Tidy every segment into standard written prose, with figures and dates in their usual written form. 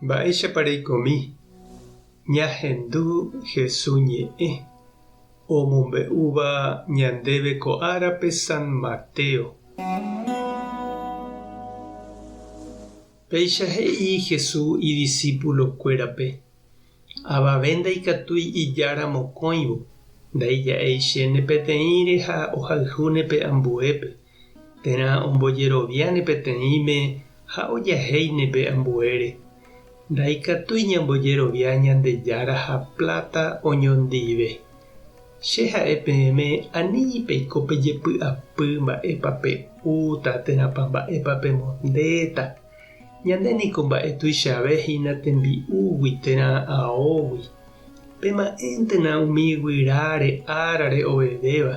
Mba'éichapareikomi ñahendu Jesús ñe'ẽ omombe'úva ñandéve ko árape San Mateo. Péicha he'i Jesús idiscípulokuérape: avave ndaikatúi ijára mokõivo, ndaija'éichéne peteĩre ha ohayhúne pe ambuépe, térã ombojeroviáne peteĩme ha ojahéine pe ambuére. Ndaikatúi ñambojerovia Ñandejára ha pláta oñondive. Che ha'e peẽme ani peiko pejepy'apy mba'épa pe'úta térãpa mba'épa pemondéta. Ñandéniko mba'etuichavehína tembi'úgui térã aógui. Pema'ẽntena umi guyráre árare ovevéva.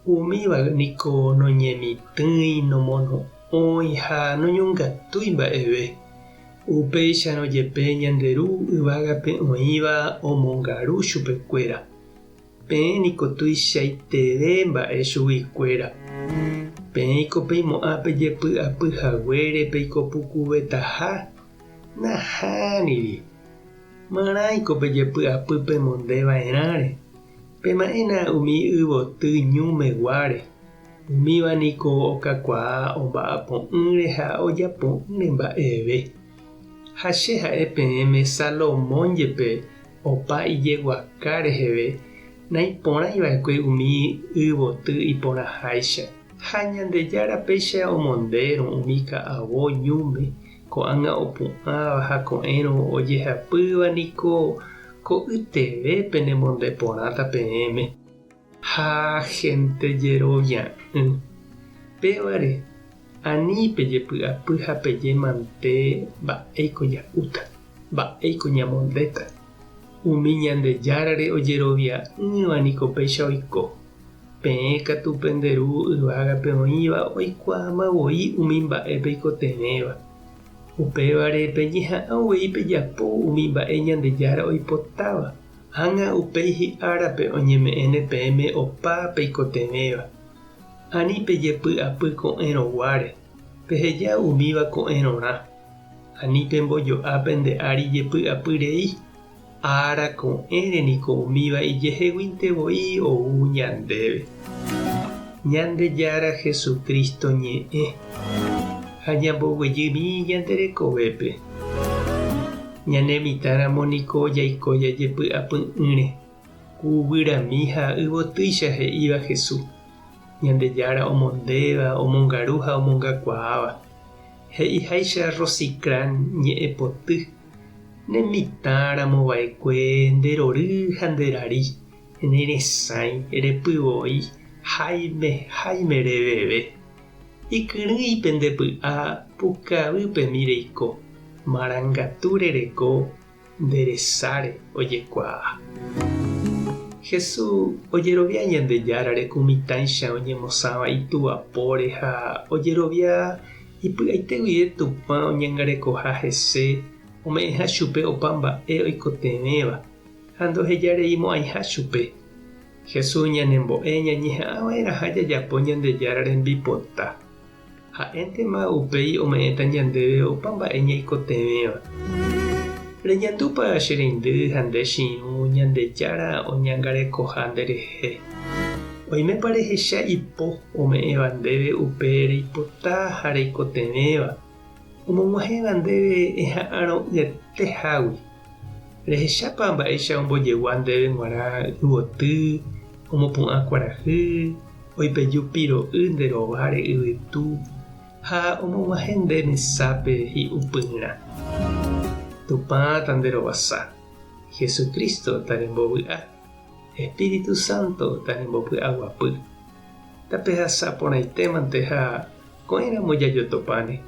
Umíva niko noñemitỹi, nomono'õi ha noñongatúi mba'eve. Upéicharõ jepe ñanderu yvágape oĩva omongaru chupekuéra. Peẽniko tuichaiteve mba'e chuguikuéra. Peẽko peimo'ã pejepy'apyhaguére peiko pukuvetaha. Nahániri. Marãiko pejepy'apy pemondeva'erãre. Pema'ẽna umi yvoty ñumeguáre. Umíva niko okakuaa omba'apo'ỹre ha ojapo'ỹre mba'eve. Ha che ha'e peẽme Salomón jepe opa ijeguaka reheve naiporãiva'ekue umi yvoty iporãháicha. Ha Ñandejára péicha omondérõ umi ka'avo ñúme ko'ág̃a opu'ãva ha ko'ẽrõ ojehapýva niko ko ytevépe nemonde porãta peẽme. Ha gente jerovia'ỹ. Pévare ani pejepy'apy ha pejemante mba'éiko ja'úta, mba'éiko ñamondéta. Umi Ñandejárare ojerovia'ỹva niko péicha oiko. Peẽ katu penderu yvágape oĩva oikuaamavoi umi mba'e peikotevéva. Upévare peñeha'ãvoi pejapo umi mba'e Ñandejára oipotáva. Ág̃a upéi hi'árape oñeme'ẽne peẽme opa peikotevéva. Ani pejepy'apy ko'ẽrõguáre, peheja umíva ko'ẽrõrã. Ani pembojo'a pende ári jepy'apyrei. Ára ko'ẽre niko umíva ijeheguíntevoi ou ñandéve. Ñandejára Jesukristo ñe'ẽ ha ñamboguejými ñanderekovépe. Ñanemitãramo niko jaiko jajepy'apy'ỹre. Kuvyrami ha yvotýicha he'íva Jesús. Ñandejára omondéva, omongaru ha omongakuaáva. He'iháicha Rosicrán ñe'ẽ poty. Nemitãramova'ekue nderory ha nderari, neresãi, repyvoi, haime reveve. Ikyrỹipe ndepy'a pukavýpemi reiko, marangatu rereko, nderesáre ojekuaa. Jesús ojerovia Ñandejárare kumitãicha oñemosãva ituvapóre ha ojerovia ipy'aite guive Tupã oñangarekoha hese ome'ẽha chupe opa mba'e oikotevéva ha ndohejareimo'ãiha chupe. Jesús ñanembo'e ñañeha'ãva'erã ha jajapo Ñandejára rembipota. Ha'éntema upéi ome'ẽta ñandéve opa mba'e ñaikotevéva. Reñandúpa che reindy ha nde chiũ Ñandejára oñangarekoha nderehe. Oimépa rehecha ipo ome'ẽva ndéve upe reipota ha reikotevéva. Omog̃uahẽva ndéve eha'ãrõ ytehágui. Rehechápa mba'éicha ombojegua ndéve g̃uarã yvoty, omopu'ã kuarahy, oipeju piro'y nderováre yvytu ha omog̃uahẽ nde mesápe hi'upyrã. Tupã tanderovasa. Jesukristo tarembovy'a. Espíritu Santo tarembopy'aguapy. Tapehasa porãitémante ha ko'ẽramo jajotopáne.